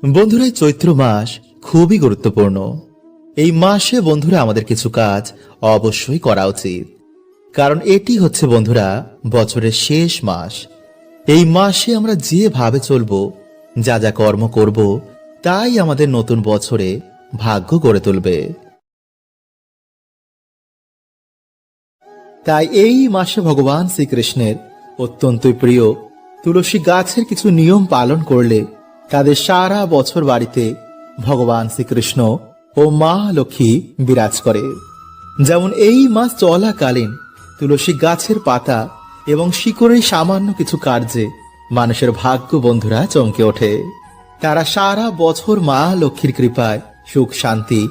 বন্ধুরা, এই চৈত্র মাস খুবই গুরুত্বপূর্ণ। এই মাসে বন্ধুরা আমাদের কিছু কাজ অবশ্যই করা উচিত, কারণ এটি হচ্ছে বন্ধুরা বছরের শেষ মাস। এই মাসে আমরা যেভাবে চলবো, যা যা কর্ম করব, তাই আমাদের নতুন বছরে ভাগ্য গড়ে তুলবে। তাই এই মাসে ভগবান শ্রীকৃষ্ণের অত্যন্তই প্রিয় তুলসী গাছের কিছু নিয়ম পালন করলে তাদের সারা বছর বাড়িতে ভগবান শ্রীকৃষ্ণ ও মা লক্ষ্মী বিরাজ করে। যেমন এই মাস চলাকালীন তুলসী গাছের পাতা এবং শিকড়ের সামান্য কিছু কার্যে মানুষের ভাগ্য বন্ধুরা চমকে ওঠে। তারা সারা বছর মা লক্ষ্মীর কৃপায় সুখ শান্তি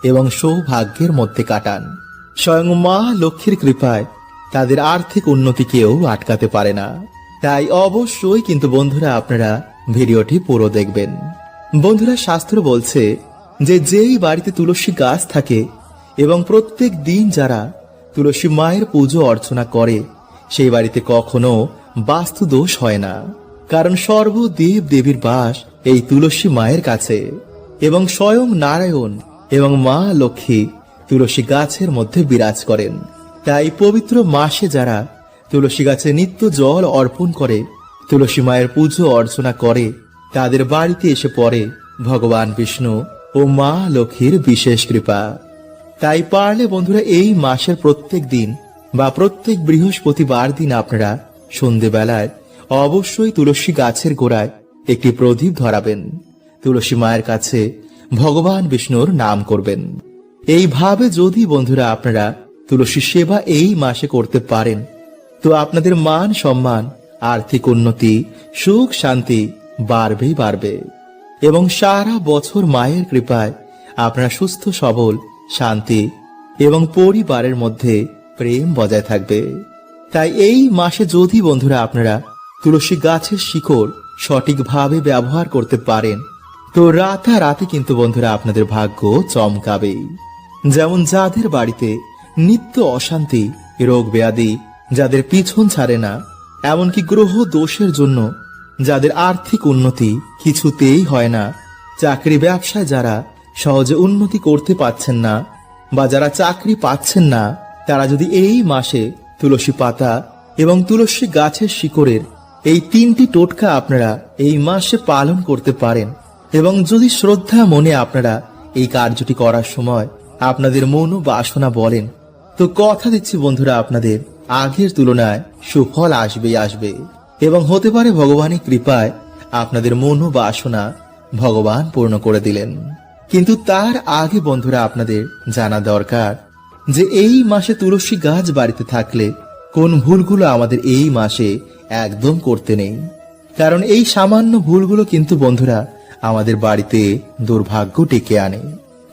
এবং সৌভাগ্যের মধ্যে কাটান। স্বয়ং মা লক্ষ্মীর কৃপায় তাদের আর্থিক উন্নতি কেউ আটকাতে পারে না। তাই অবশ্যই কিন্তু বন্ধুরা আপনারা ভিডিওটি পুরো দেখবেন। বন্ধুরা, শাস্ত্র বলছে যে যেই বাড়িতে তুলসী গাছ থাকে এবং প্রত্যেক দিন যারা তুলসী মায়ের পুজো অর্চনা করে, সেই বাড়িতে কখনো বাস্তু দোষ হয় না। কারণ সর্বদেব দেবীর বাস এই তুলসী মায়ের কাছে এবং স্বয়ং নারায়ণ এবং মা লক্ষ্মী তুলসী গাছের মধ্যে বিরাজ করেন। তাই পবিত্র মাসে যারা তুলসী গাছে নিত্য জল অর্পণ করে, তুলসী মায়ের পুজো অর্চনা করে, তাদের বাড়িতে এসে পড়ে ভগবান বিষ্ণু ও মা লক্ষ্মীর বিশেষ কৃপা। তাই পারলে বন্ধুরা এই মাসের প্রত্যেক দিন বা প্রত্যেক বৃহস্পতিবার দিন আপনারা সন্ধেবেলায় অবশ্যই তুলসী গাছের গোড়ায় একটি প্রদীপ ধরাবেন। তুলসী মায়ের কাছে ভগবান বিষ্ণুর নাম করবেন। এইভাবে যদি বন্ধুরা আপনারা তুলসী সেবা এই মাসে করতে পারেন, তো আপনাদের মান সম্মান, আর্থিক উন্নতি, সুখ শান্তি বাড়বেই বাড়বে এবং সারা বছর মায়ের কৃপায় আপনারা সুস্থ সবল, শান্তি এবং পরিবারের মধ্যে প্রেম বজায় থাকবে। তাই এই মাসে যদি বন্ধুরা আপনারা তুলসী গাছের শিকড় সঠিকভাবে ব্যবহার করতে পারেন, তো রাতারাতি কিন্তু বন্ধুরা আপনাদের ভাগ্য চমকাবেই। যেমন যাদের বাড়িতে নিত্য অশান্তি, রোগ ব্যাধি, যাদের পিছন ছাড়ে না, এমনকি গ্রহ দোষের জন্য যাদের আর্থিক উন্নতি কিছুতেই হয় না, চাকরি ব্যবসায় যারা সহজে উন্নতি করতে পাচ্ছেন না বা যারা চাকরি পাচ্ছেন না, তারা যদি এই মাসে তুলসী পাতা এবং তুলসী গাছের শিকড়ের এই তিনটি টোটকা আপনারা এই মাসে পালন করতে পারেন এবং যদি শ্রদ্ধা মনে আপনারা এই কার্যটি করার সময় আপনাদের মনোবাসনা বলেন, তো কথা দিচ্ছি বন্ধুরা আপনাদের আগের তুলনায় সুফল আসবেই আসবে এবং হতে পারে ভগবানের কৃপায় আপনাদের মনোবাসনা ভগবান পূর্ণ করে দিলেন। কিন্তু তার আগে বন্ধুরা আপনাদের জানা দরকার যে এই মাসে তুলসী গাছ বাড়িতে থাকলে কোন ভুলগুলো আমাদের এই মাসে একদম করতে নেই। কারণ এই সামান্য ভুলগুলো কিন্তু বন্ধুরা আমাদের বাড়িতে দুর্ভাগ্য ডেকে আনে।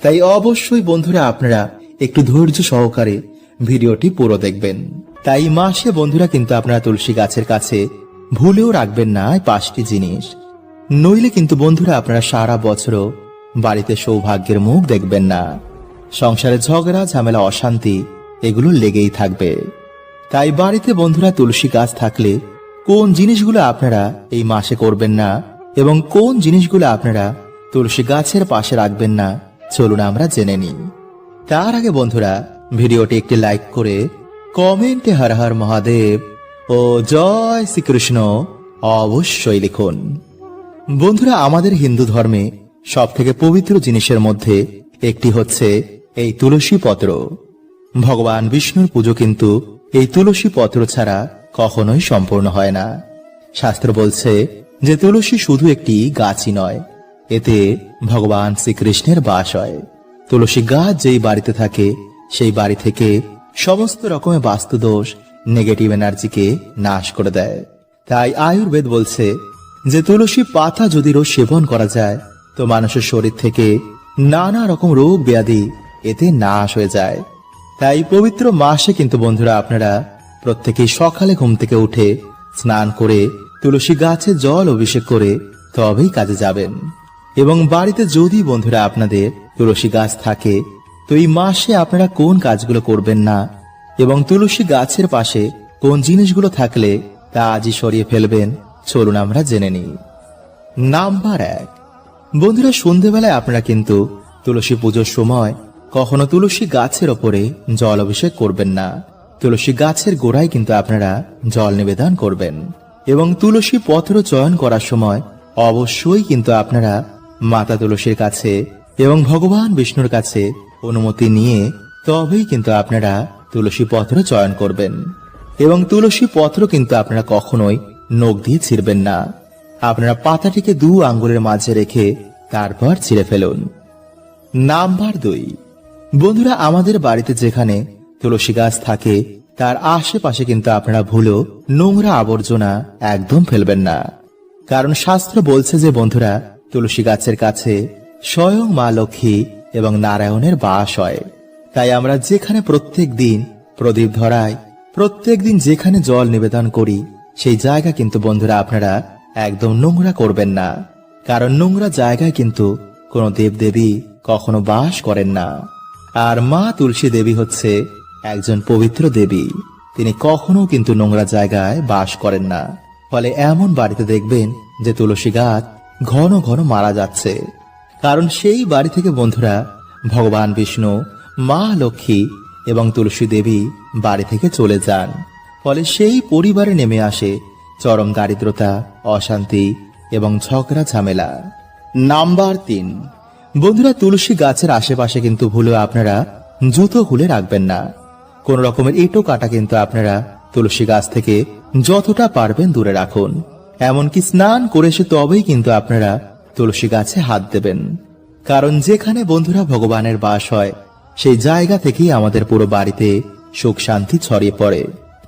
তাই অবশ্যই বন্ধুরা আপনারা একটু ধৈর্য সহকারে ভিডিওটি পুরো দেখবেন। তাই মাসে বন্ধুরা কিন্তু আপনারা তুলসী গাছের কাছে ভুলেও রাখবেন না এই 5টি জিনিস, নইলে কিন্তু বন্ধুরা আপনারা সারা বছরও বাড়িতে সৌভাগ্যের মুখ দেখবেন না। সংসারে ঝগড়া ঝামেলা অশান্তি এগুলো লেগেই থাকবে। তাই বাড়িতে বন্ধুরা তুলসী গাছ থাকলে কোন জিনিসগুলো আপনারা এই মাসে করবেন না এবং কোন জিনিসগুলো আপনারা তুলসী গাছের পাশে রাখবেন না, চলুন আমরা জেনে নিই। তার আগে বন্ধুরা ভিডিওটি একটি লাইক করে কমেন্টে হর হর মহাদেব ও জয় শ্রীকৃষ্ণ অবশ্যই লিখুন। বন্ধুরা, আমাদের হিন্দু ধর্মে সব থেকে পবিত্র জিনিসের মধ্যে একটি হচ্ছে এই তুলসী পত্র। ভগবান বিষ্ণুর পুজো কিন্তু এই তুলসী পত্র ছাড়া কখনোই সম্পূর্ণ হয় না। শাস্ত্র বলছে যে তুলসী শুধু একটি গাছই নয়, এতে ভগবান শ্রীকৃষ্ণের বাস হয়। তুলসী গাছ যেই বাড়িতে থাকে সেই বাড়ি থেকে সমস্ত রকমের বাস্তুদোষ, নেগেটিভ এনার্জিকে নাশ করে দেয়। তাই আয়ুর্বেদ বলছে যে তুলসী পাতা যদি রোজ সেবন করা যায়, তো মানুষের শরীর থেকে নানা রকম রোগ ব্যাধি এতে নাশ হয়ে যায়। তাই পবিত্র মাসে কিন্তু বন্ধুরা আপনারা প্রত্যেকেই সকালে ঘুম থেকে উঠে স্নান করে তুলসী গাছে জল অভিষেক করে তবেই কাজে যাবেন। এবং বাড়িতে যদি বন্ধুরা আপনাদের তুলসী গাছ থাকে, তো এই মাসে আপনারা কোন কাজগুলো করবেন না এবং তুলসী গাছের পাশে কোন জিনিসগুলো থাকলে তা আজই সরিয়ে ফেলবেন, চলুন আমরা জেনে নিই। নাম্বার 1, বন্ধুরা, সন্ধেবেলায় আপনারা কিন্তু তুলসী পুজোর সময় কখনো তুলসী গাছের ওপরে জল অভিষেক করবেন না। তুলসী গাছের গোড়ায় কিন্তু আপনারা জল নিবেদন করবেন এবং তুলসী পত্র চয়ন করার সময় অবশ্যই কিন্তু আপনারা মাতা তুলসীর কাছে এবং ভগবান বিষ্ণুর কাছে অনুমতি নিয়ে তবেই কিন্তু আপনারা তুলসী পত্র চয়ন করবেন। এবং তুলসী পত্র কিন্তু আপনারা কখনোই নখ দিয়ে ছিঁড়বেন না। আপনারা পাতাটিকে 2 আঙ্গুলের মাঝে রেখে তারপর ছিঁড়ে ফেলুন। নাম্বার 2, বন্ধুরা, আমাদের বাড়িতে যেখানে তুলসী গাছ থাকে তার আশেপাশে কিন্তু আপনারা ভুলেও নোংরা আবর্জনা একদম ফেলবেন না। কারণ শাস্ত্র বলছে যে বন্ধুরা, তুলসী গাছের কাছে স্বয়ং মা লক্ষ্মী এবং নারায়ণের বাস হয়। তাই আমরা যেখানে প্রত্যেক দিন প্রদীপ ধরাই, প্রত্যেক দিন যেখানে জল নিবেদন করি, সেই জায়গা কিন্তু বন্ধুরা আপনারা একদম নোংরা করবেন না। কারণ নোংরা জায়গায় কিন্তু কোনো দেবদেবী কখনো বাস করেন না। আর মা তুলসী দেবী হচ্ছে একজন পবিত্র দেবী, তিনি কখনো কিন্তু নোংরা জায়গায় বাস করেন না। ফলে এমন বাড়িতে দেখবেন যে তুলসী গাছ ঘন ঘন মারা যাচ্ছে। কারণ সেই বাড়ি থেকে বন্ধুরা ভগবান বিষ্ণু, মা লক্ষ্মী এবং তুলসী দেবী বাড়ি থেকে চলে যান। ফলে সেই পরিবারে নেমে আসে চরম দারিদ্রতা, অশান্তি এবং ঝগড়া ঝামেলা। নাম্বার 3, বন্ধুরা, তুলসী গাছের আশেপাশে কিন্তু ভুলেও আপনারা জুতো খুলে রাখবেন না। কোন রকমের এঁটো কাটা কিন্তু আপনারা তুলসী গাছ থেকে যতটা পারবেন দূরে রাখুন। এমনকি স্নান করে এসে তবেই কিন্তু আপনারা তুলসী গাছে হাত দেবেন। কারণ যেখানে বন্ধুরা ভগবানের বাস হয়, সেই জায়গা থেকেই আমাদের পুরো বাড়িতে সুখ শান্তি ছড়িয়ে পড়ে।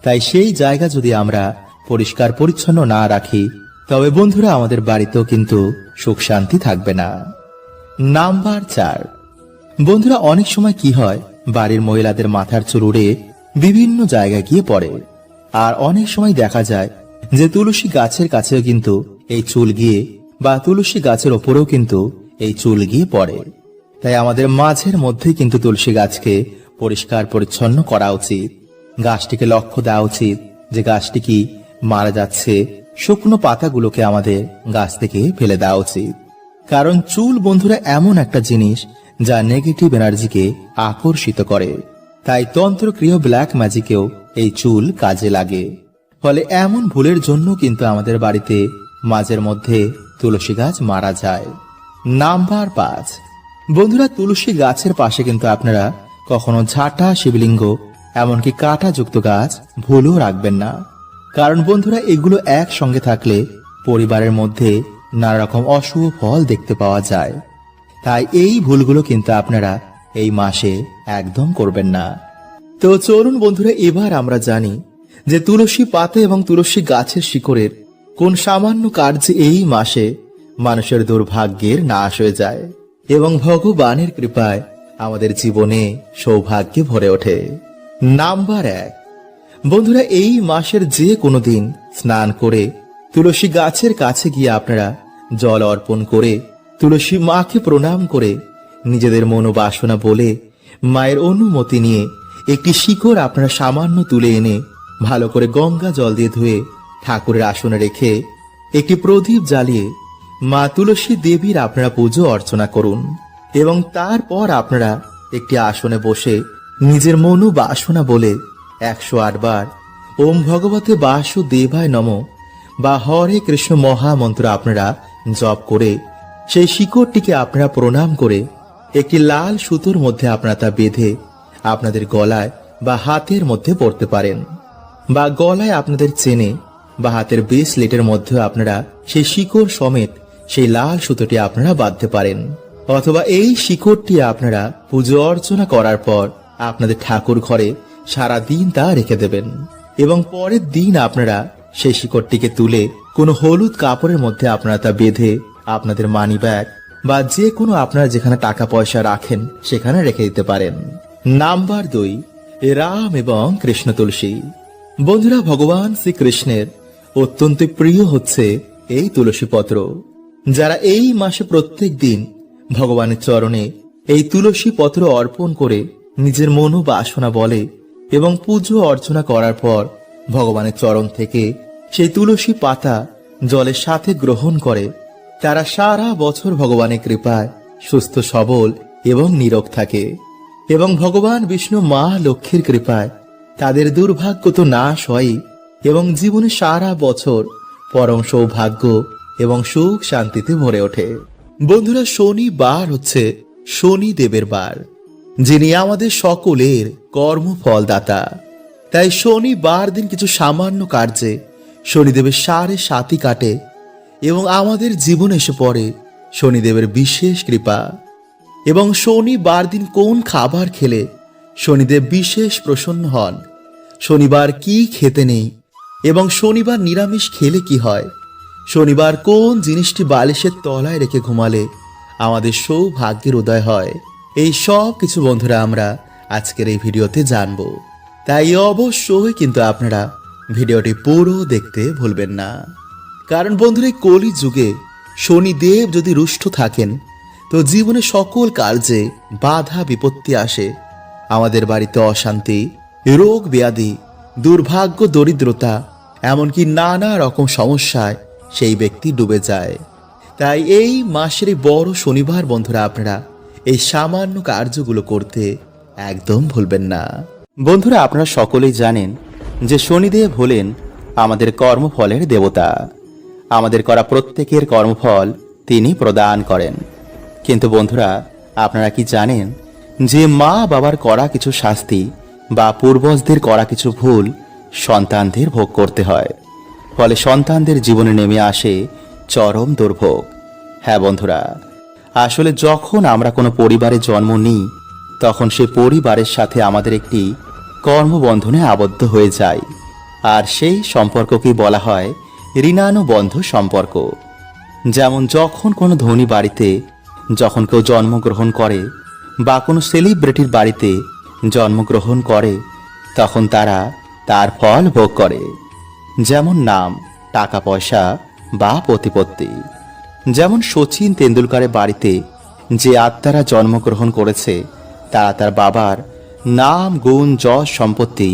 তাই সেই জায়গা যদি আমরা পরিষ্কার পরিচ্ছন্ন না রাখি, তবে বন্ধুরা আমাদের বাড়িতেও কিন্তু সুখ শান্তি থাকবে না। নাম্বার 4, বন্ধুরা, অনেক সময় কি হয়, বাড়ির মহিলাদের মাথার চুল উড়ে বিভিন্ন জায়গায় গিয়ে পড়ে। আর অনেক সময় দেখা যায় যে তুলসী গাছের কাছেও কিন্তু এই চুল গিয়ে, বা তুলসী গাছের ওপরেও কিন্তু এই চুল গিয়ে পড়ে। তাই আমাদের মাঝের মধ্যেই কিন্তু তুলসী গাছকে পরিষ্কার পরিচ্ছন্ন করা উচিত। গাছটিকে লক্ষ্য দেওয়া উচিত যে গাছটি কি মারা যাচ্ছে, শুকনো পাতাগুলোকে আমাদের গাছ থেকে ফেলে দেওয়া উচিত। কারণ চুল বন্ধুরা এমন একটা জিনিস যা নেগেটিভ এনার্জিকে আকর্ষিত করে। তাই তন্ত্রক্রিয় ব্ল্যাক ম্যাজিকেও এই চুল কাজে লাগে। ফলে এমন ভুলের জন্য কিন্তু আমাদের বাড়িতে মাঝের মধ্যে তুলসী গাছ মারা যায়। নাম্বার 5, বন্ধুরা, তুলসী গাছের পাশে কিন্তু আপনারা কখনো ঝাঁটা, শিবলিঙ্গ, এমনকি কাঁটাযুক্ত গাছ ভুলেও রাখবেন না। কারণ বন্ধুরা এগুলো একসঙ্গে থাকলে পরিবারের মধ্যে নানা রকম অশুভ ফল দেখতে পাওয়া যায়। তাই এই ভুলগুলো কিন্তু আপনারা এই মাসে একদম করবেন না। তো চলুন বন্ধুরা, এবার আমরা জানি যে তুলসী পাতা এবং তুলসী গাছের শিকড়ের কোন সামান্য কার্যে এই মাসে মানুষের দুর্ভাগ্যের নাশ হয়ে যায় এবং ভগবানের কৃপায় আমাদের জীবনে সৌভাগ্যে ভরে ওঠে। নাম্বার 1, বন্ধুরা, এই মাসের যে কোনো দিন স্নান করে তুলসী গাছের কাছে গিয়ে আপনারা জল অর্পণ করে তুলসী মাকে প্রণাম করে নিজেদের মনোবাসনা বলে মায়ের অনুমতি নিয়ে একটি শিকড় আপনারা সামান্য তুলে এনে ভালো করে গঙ্গা জল দিয়ে ধুয়ে ঠাকুরের আসনে রেখে একটি প্রদীপ জ্বালিয়ে মা তুলসী দেবীর আপনারা পুজো অর্চনা করুন। এবং তারপর আপনারা একটি আসনে বসে নিজের মনোবাসনা বলে 108 বার ওম ভগবতে বাসুদেবায় নমঃ বা হরে কৃষ্ণ মহামন্ত্র আপনারা জপ করে সেই শিকড়টিকে আপনারা প্রণাম করে একটি লাল সুতোর মধ্যে আপনারা তা বেঁধে আপনাদের গলায় বা হাতের মধ্যে পড়তে পারেন, বা গলায় আপনাদের চেনে বা হাতের ব্রেসলেটের মধ্যে আপনারা সেই শিকড় সমেত সেই লাল সুতোটি আপনারা বাঁধতে পারেন। অথবা এই শিকড়টি আপনারা পুজো অর্চনা করার পর আপনাদের ঠাকুর ঘরে সারা দিন তা রেখে দেবেন এবং পরের দিন আপনারা সেই শিকড়টিকে তুলে কোনো হলুদ কাপড়ের মধ্যে আপনারা তা বেঁধে আপনাদের মানি ব্যাগ বা যে কোনো আপনারা যেখানে টাকা পয়সা রাখেন সেখানে রেখে দিতে পারেন। নাম্বার 2, রাম এবং কৃষ্ণ তুলসী। বন্ধুরা, ভগবান শ্রীকৃষ্ণের অত্যন্ত প্রিয় হচ্ছে এই তুলসী পত্র। যারা এই মাসে প্রত্যেক দিন ভগবানের চরণে এই তুলসী পত্র অর্পণ করে নিজের মনোবাসনা বলে এবং পুজো অর্চনা করার পর ভগবানের চরণ থেকে সেই তুলসী পাতা জলের সাথে গ্রহণ করে, তারা সারা বছর ভগবানের কৃপায় সুস্থ সবল এবং নীরোগ থাকে এবং ভগবান বিষ্ণু মা লক্ষ্মীর কৃপায় তাদের দুর্ভাগ্য তো নাশ হয় এবং জীবনে সারা বছর পরম সৌভাগ্য এবং সুখ শান্তিতে ভরে ওঠে। বন্ধুরা, শনিবার হচ্ছে শনি দেবের বার, যিনি আমাদের সকলের কর্মফলদাতা। তাই শনিবার দিন কিছু সামান্য কার্যে শনিদেবের 7.5 কাটে এবং আমাদের জীবনে এসে পড়ে শনিদেবের বিশেষ কৃপা। এবং শনিবার দিন কোন খাবার খেলে শনিদেব বিশেষ প্রসন্ন হন, শনিবার কি খেতে নেই এবং শনিবার নিরামিষ খেলে কি হয়, শনিবার কোন জিনিসটি বালিশের তলায় রেখে ঘুমালে আমাদের সৌভাগ্যের উদয় হয়, এই সব কিছু বন্ধুরা আমরা আজকের এই ভিডিওতে জানবো। তাই অবশ্যই কিন্তু আপনারা ভিডিওটি পুরো দেখতে ভুলবেন না। কারণ বন্ধুরা, এই কলি যুগে শনিদেব যদি রুষ্ট থাকেন তো জীবনে সকল কার্যে বাধা বিপত্তি আসে, আমাদের বাড়িতে অশান্তি, রোগ ব্যাধি, দুর্ভাগ্য, দরিদ্রতা, এমনকি নানা রকম সমস্যায় সেই ব্যক্তি ডুবে যায়। তাই এই মাসের এই বড় শনিবার বন্ধুরা আপনারা এই সামান্য কার্যগুলো করতে একদম ভুলবেন না। বন্ধুরা, আপনারা সকলেই জানেন যে শনিদেব হলেন আমাদের কর্মফলের দেবতা। আমাদের করা প্রত্যেকের কর্মফল তিনি প্রদান করেন। কিন্তু বন্ধুরা, আপনারা কি জানেন যে মা বাবার করা কিছু শাস্তি বা পূর্বজদের করা কিছু ভুল সন্তানদের ভোগ করতে হয়, ফলে সন্তানদের জীবনে নেমে আসে চরম দুর্ভোগ। হ্যাঁ বন্ধুরা, আসলে যখন আমরা কোনো পরিবারে জন্ম নিই তখন সে পরিবারের সাথে আমাদের একটি কর্মবন্ধনে আবদ্ধ হয়ে যায়, আর সেই সম্পর্ককেই বলা হয় ঋণানুবন্ধ সম্পর্ক। যেমন যখন কোনো ধনী বাড়িতে যখন কেউ জন্মগ্রহণ করে বা কোনো সেলিব্রিটির বাড়িতে জন্মগ্রহণ করে তখন তারা তার ফল ভোগ করে, যেমন নাম, টাকা পয়সা বা প্রতিপত্তি। যেমন সচিন তেন্ডুলকারের বাড়িতে যে আত্মারা জন্মগ্রহণ করেছে তারা তার বাবার নাম, গুণ, যশ, সম্পত্তি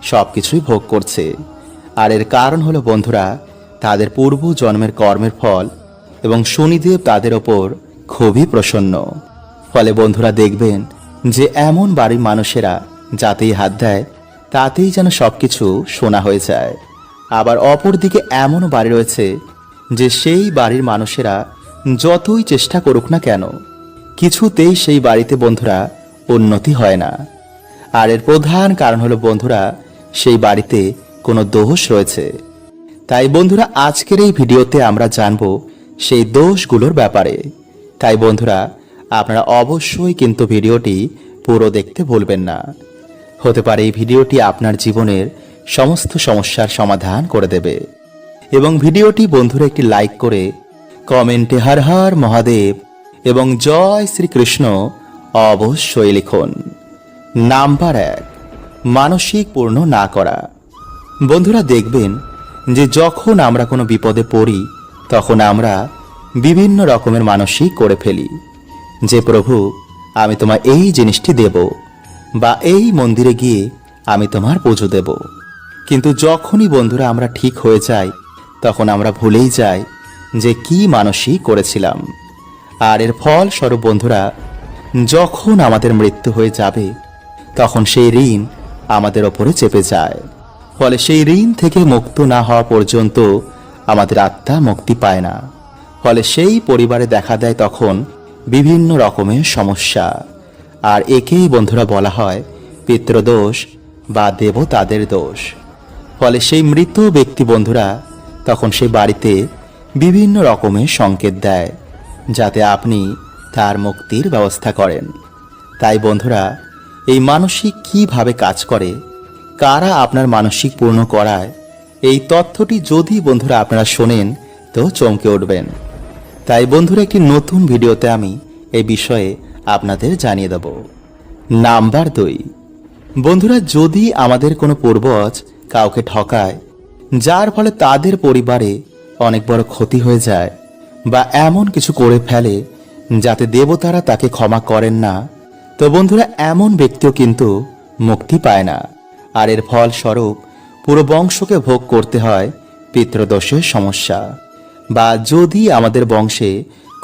সবকিছুই ভোগ করছে। আর এর কারণ হলো বন্ধুরা তাদের পূর্ব জন্মের কর্মের ফল, এবং শনিদেব তাদের ওপর খুবই প্রসন্ন। ফলে বন্ধুরা দেখবেন যে এমন বাড়ির মানুষেরা যাতেই হাত দেয় তাতেই যেন সবকিছু সোনা হয়ে যায়। আবার অপরদিকে এমনও বাড়ি রয়েছে যে সেই বাড়ির মানুষেরা যতই চেষ্টা করুক না কেন কিছুতেই সেই বাড়িতে বন্ধুরা উন্নতি হয় না। আর এর প্রধান কারণ হলো বন্ধুরা সেই বাড়িতে কোনো দোষ রয়েছে। তাই বন্ধুরা আজকের এই ভিডিওতে আমরা জানবো সেই দোষগুলোর ব্যাপারে। তাই বন্ধুরা আপনারা অবশ্যই কিন্তু ভিডিওটি পুরো দেখতে ভুলবেন না। হতে পারে এই ভিডিওটি আপনার জীবনের সমস্ত সমস্যার সমাধান করে দেবে। এবং ভিডিওটি বন্ধুরা একটি লাইক করে কমেন্টে হর হর মহাদেব এবং জয় শ্রীকৃষ্ণ অবশ্যই লিখুন। নাম্বার 1, মানসিক পূর্ণ না করা। বন্ধুরা দেখবেন যে যখন আমরা কোনো বিপদে পড়ি তখন আমরা বিভিন্ন রকমের মানসিক করে ফেলি যে প্রভু আমি তোমার এই জিনিসটি দেব, বা এই মন্দিরে গিয়ে আমি তোমার পুজো দেব। কিন্তু যখনই বন্ধুরা আমরা ঠিক হয়ে যাই তখন আমরা ভুলেই যাই যে কি মানসিক করেছিলাম। আর এর ফলস্বরূপ বন্ধুরা যখন আমাদের মৃত্যু হয়ে যাবে তখন সেই ঋণ আমাদের ওপরে চেপে যায়। ফলে সেই ঋণ থেকে মুক্ত না হওয়া পর্যন্ত আমাদের আত্মা মুক্তি পায় না। ফলে সেই পরিবারে দেখা দেয় তখন বিভিন্ন রকমের সমস্যা। আর একেই বন্ধুরা বলা হয় পিতৃদোষ বা দেবতাদের দোষ। ফলে সেই মৃত ব্যক্তি বন্ধুরা তখন সেই বাড়িতে বিভিন্ন রকমের সংকেত দেয় যাতে আপনি তার মুক্তির ব্যবস্থা করেন। তাই বন্ধুরা এই মানসিক কিভাবে কাজ করে, কারা আপনার মানসিক পূর্ণ করায়, এই তথ্যটি যদি বন্ধুরা আপনারা শোনেন তো চমকে উঠবেন। তাই বন্ধুরা একটি নতুন ভিডিওতে আমি এই বিষয়ে আপনাদের জানিয়ে দেব। নাম্বার 2, বন্ধুরা যদি আমাদের কোনো পূর্বজ কাউকে ঠকায় যার ফলে তাদের পরিবারে অনেক বড় ক্ষতি হয়ে যায়, বা এমন কিছু করে ফেলে যাতে দেবতারা তাকে ক্ষমা করেন না, তো বন্ধুরা এমন ব্যক্তিও কিন্তু মুক্তি পায় না। আর এর ফলস্বরূপ পুরো বংশকে ভোগ করতে হয় পিতৃদোষের সমস্যা। বা যদি আমাদের বংশে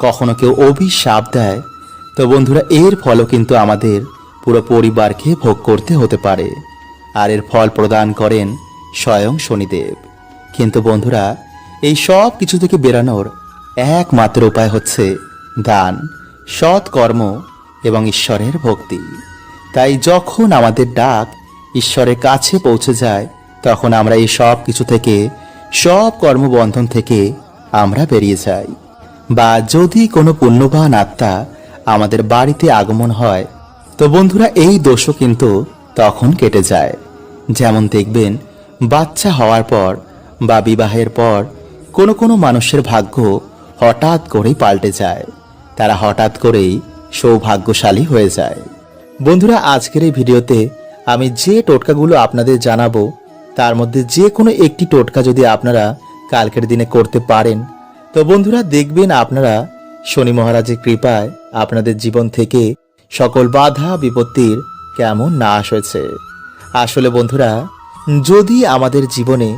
কখনো কেউ অভিশাপ দেয়, তো বন্ধুরা এর ফলও কিন্তু আমাদের পুরো পরিবারকে ভোগ করতে হতে পারে। আর এর ফল প্রদান করেন স্বয়ং শনিদেব। কিন্তু বন্ধুরা এই সব কিছু থেকে বেরানোর একমাত্র উপায় হচ্ছে দান, সৎ কর্ম এবং ঈশ্বরের ভক্তি। তাই যখন আমাদের ডাক ঈশ্বরের কাছে পৌঁছে যায়, তখন আমরা এই সব কিছু থেকে, সব কর্মবন্ধন থেকে আমরা বেরিয়ে যাই। বা যদি কোনো পুণ্যবান আত্মা আমাদের বাড়িতে আগমন হয়, তো বন্ধুরা এই দোষও কিন্তু তখন কেটে যায়। যেমন দেখবেন বাচ্চা হওয়ার পর বা বিবাহের পর কোনো কোনো মানুষের ভাগ্য হঠাৎ করেই পাল্টে যায়, তারা হঠাৎ করেই সৌভাগ্যশালী হয়ে যায়। বন্ধুরা আজকের এই ভিডিওতে আমি যে টোটকাগুলো আপনাদের জানাবো, তার মধ্যে যে কোনো একটি টোটকা যদি আপনারা কালকের দিনে করতে পারেন, তো বন্ধুরা দেখবেন আপনারা শনি মহারাজের কৃপায় আপনাদের জীবন থেকে সকল বাধা বিপত্তির কেমন নাশ হয়েছে। আসলে বন্ধুরা যদি আমাদের জীবনে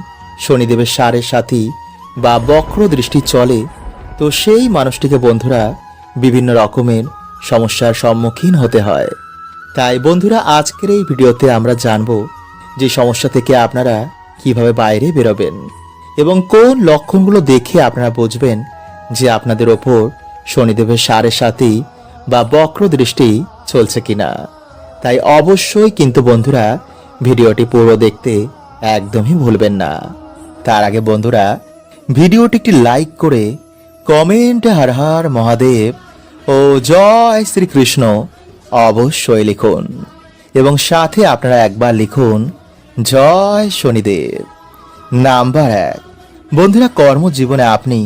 শনিদেবের সাড়ে সাথী বা বক্র দৃষ্টি চলে, তো সেই মানুষটিকে বন্ধুরা বিভিন্ন রকমের সমস্যার সম্মুখীন হতে হয়। তাই বন্ধুরা আজকের এই ভিডিওতে আমরা জানব যে সমস্যা থেকে আপনারা কিভাবে বাইরে বেরোবেন এবং কোন লক্ষণগুলো দেখে আপনারা বুঝবেন যে আপনাদের ওপর শনিদেবের সাড়ে সাথী বা বক্র দৃষ্টি চলছে কিনা। তাই অবশ্যই কিন্তু বন্ধুরা ভিডিওটি পুরো দেখতে একদমই ভুলবেন না। তার আগে বন্ধুরা ভিডিওটি একটি লাইক করে কমেন্টে হর হর মহাদেব ও জয় শ্রীকৃষ্ণ অবশ্যই লিখুন এবং সাথে আপনারা একবার লিখুন জয় শনিদেব। নাম্বার 1, বন্ধুরা কর্মজীবনে আপনি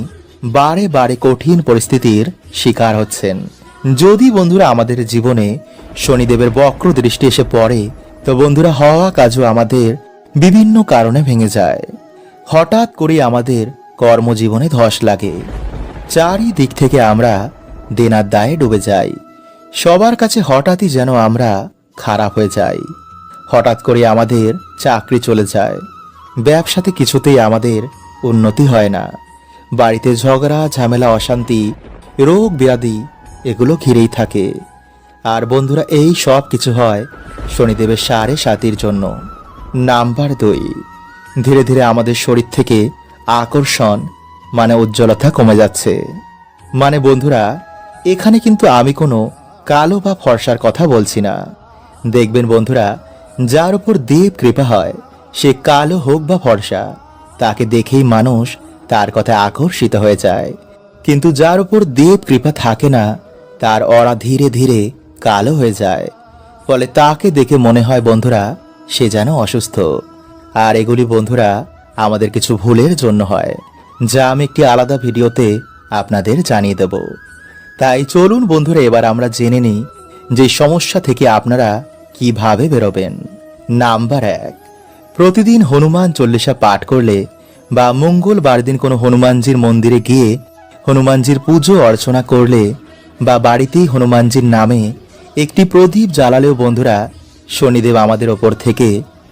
বারে বারে কঠিন পরিস্থিতির শিকার হচ্ছেন। যদি বন্ধুরা আমাদের জীবনে শনিদেবের বক্র দৃষ্টি এসে পড়ে, তো বন্ধুরা হওয়া কাজও আমাদের বিভিন্ন কারণে ভেঙে যায়। হঠাৎ করে আমাদের কর্মজীবনে ধস লাগে, চারিদিক থেকে আমরা দেনার দায়ে ডুবে যাই, সবার কাছে হঠাৎই যেন আমরা খারাপ হয়ে যাই। হঠাৎ করে আমাদের চাকরি চলে যায়, ব্যবসাতে কিছুতেই আমাদের উন্নতি হয় না, বাড়িতে ঝগড়া ঝামেলা অশান্তি রোগ ব্যাধি এগুলো ঘিরেই থাকে। আর বন্ধুরা এই সব কিছু হয় শনিদেবের সাড়ে সাতির জন্য। নাম্বার 2, ধীরে ধীরে আমাদের শরীর থেকে আকর্ষণ মানে উজ্জ্বলতা কমে যাচ্ছে। মানে বন্ধুরা এখানে কিন্তু আমি কোনো কালো বা ফর্সার কথা বলছি না। দেখবেন বন্ধুরা যার উপর দেব কৃপা হয়, সে কালো হোক বা ফর্সা, তাকে দেখেই মানুষ তার কথায় আকর্ষিত হয়ে যায়। কিন্তু যার উপর দেব কৃপা থাকে না, তার অরা ধীরে ধীরে কালো হয়ে যায়, ফলে তাকে দেখে মনে হয় বন্ধুরা সে যেন অসুস্থ। আর এগুলি বন্ধুরা আমাদের কিছু ভুলের জন্য হয়, যা আমি একটি আলাদা ভিডিওতে আপনাদের জানিয়ে দেব। তাই চলুন বন্ধুরা এবার আমরা জেনে নিই যে সমস্যা থেকে আপনারা কিভাবে বেরোবেন। নাম্বার 1, প্রতিদিন হনুমান চল্লিশা পাঠ করলে বা মঙ্গলবার দিন কোনো হনুমানজির মন্দিরে গিয়ে হনুমানজির পুজো অর্চনা করলে বা বাড়িতেই হনুমানজির নামে একটি প্রদীপ জ্বালালেও বন্ধুরা শনিদেব আমাদের ওপর থেকে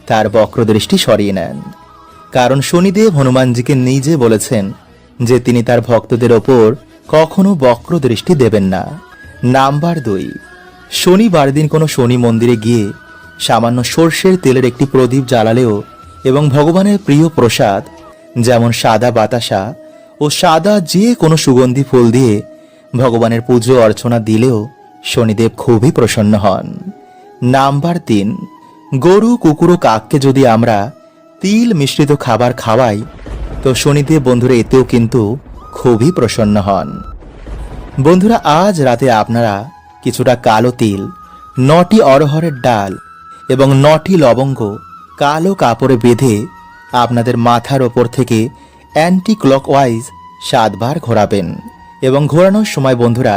তার বক্রদৃষ্টি সরিয়ে নেন। কারণ শনিদেব হনুমানজিকে নিজে বলেছেন যে তিনি তার ভক্তদের ওপর কখনো বক্রদৃষ্টি দেবেন না। নাম্বার 2, শনিবার দিন কোনো শনি মন্দিরে গিয়ে সামান্য সর্ষের তেলের একটি প্রদীপ জ্বালালেও এবং ভগবানের প্রিয় প্রসাদ যেমন সাদা বাতাসা ও সাদা যে কোনো সুগন্ধি ফুল দিয়ে ভগবানের পুজো অর্চনা দিলেও শনিদেব খুবই প্রসন্ন হন। নাম্বার 3, গরু কুকুর ও কাককে যদি আমরা তিল মিশ্রিত খাবার খাওয়াই, তো শনিদেব বন্ধুরা এতেও কিন্তু খুবই প্রসন্ন হন। বন্ধুরা আজ রাতে আপনারা কিছুটা কালো তিল, 9টি অরহরের ডাল এবং 9টি লবঙ্গ কালো কাপড়ে বেঁধে আপনাদের মাথার ওপর থেকে অ্যান্টি ক্লকওয়াইজ 7 বার ঘোরাবেন এবং ঘোরানোর সময় বন্ধুরা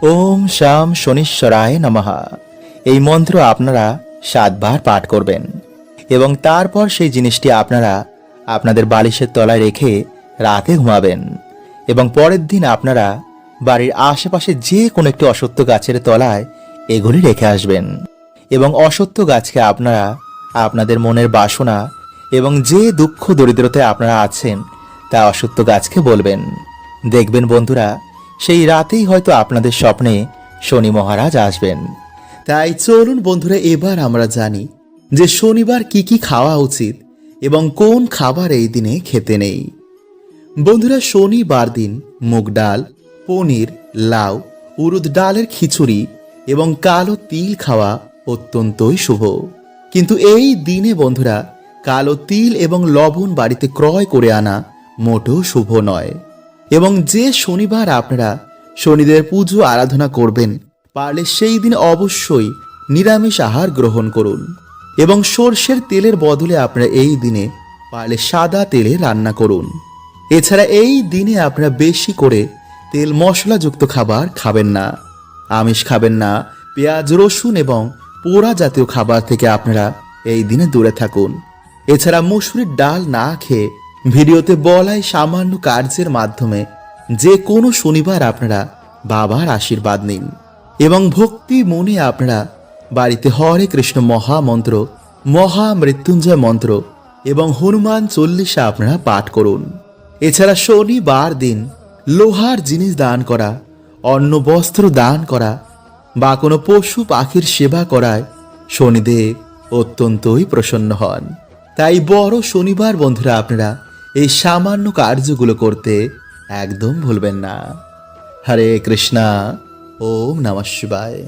ওম শাম শনিশ্বরায় নমঃ এই মন্ত্র আপনারা 7 বার পাঠ করবেন এবং তারপর সেই জিনিসটি আপনারা আপনাদের বালিশের তলায় রেখে রাতে ঘুমাবেন এবং পরের দিন আপনারা বাড়ির আশেপাশে যে কোনো একটি অশ্বত্থ গাছের তলায় এগুলি রেখে আসবেন এবং অশ্বত্থ গাছকে আপনারা আপনাদের মনের বাসনা এবং যে দুঃখ দরিদ্রতায় আপনারা আছেন তা অশ্বত্থ গাছকে বলবেন দেখবেন বন্ধুরা, সেই রাতেই হয়তো আপনাদের স্বপ্নে শনি মহারাজ আসবেন। তাই চলুন বন্ধুরা, এবার আমরা জানি যে শনিবার কি কি খাওয়া উচিত এবং কোন খাবার এই দিনে খেতে নেই। বন্ধুরা, শনিবার দিন মুগ ডাল, পনির, লাউ, উড়দ ডালের খিচুড়ি এবং কালো তিল খাওয়া অত্যন্তই শুভ। কিন্তু এই দিনে বন্ধুরা, কালো তিল এবং লবণ বাড়িতে ক্রয় করে আনা মোটেও শুভ নয়। এবং যে শনিবার আপনারা শনিদেব পুজো আরাধনা করবেন, পারলে সেই দিন অবশ্যই নিরামিষ আহার গ্রহণ করুন এবং সর্ষের তেলের বদলে আপনারা এই দিনে পারলে সাদা তেলে রান্না করুন। এছাড়া এই দিনে আপনারা বেশি করে তেল মশলাযুক্ত খাবার খাবেন না, আমিষ খাবেন না, পেঁয়াজ রসুন এবং পোড়া জাতীয় খাবার থেকে আপনারা এই দিনে দূরে থাকুন। এছাড়া মসুরির ডাল না খেয়ে ভিডিওতে বলাই সামান্য কার্যের মাধ্যমে যে কোনো শনিবার আপনারা বাবার আশীর্বাদ নিন এবং ভক্তি মনে আপনারা বাড়িতে হরে কৃষ্ণ মহামন্ত্র, মহামৃত্যুঞ্জয় মন্ত্র এবং হনুমান চল্লিশা আপনারা পাঠ করুন। এছাড়া শনিবার দিন লোহার জিনিস দান করা, অন্ন বস্ত্র দান করা বা কোনো পশু পাখির সেবা করায় শনিদেব অত্যন্তই প্রসন্ন হন। তাই বড় শনিবার বন্ধুরা আপনারা এই সামান্য কার্যগুলো করতে একদম ভুলবেন না। হরে কৃষ্ণা, ওম নমঃ শিবায়।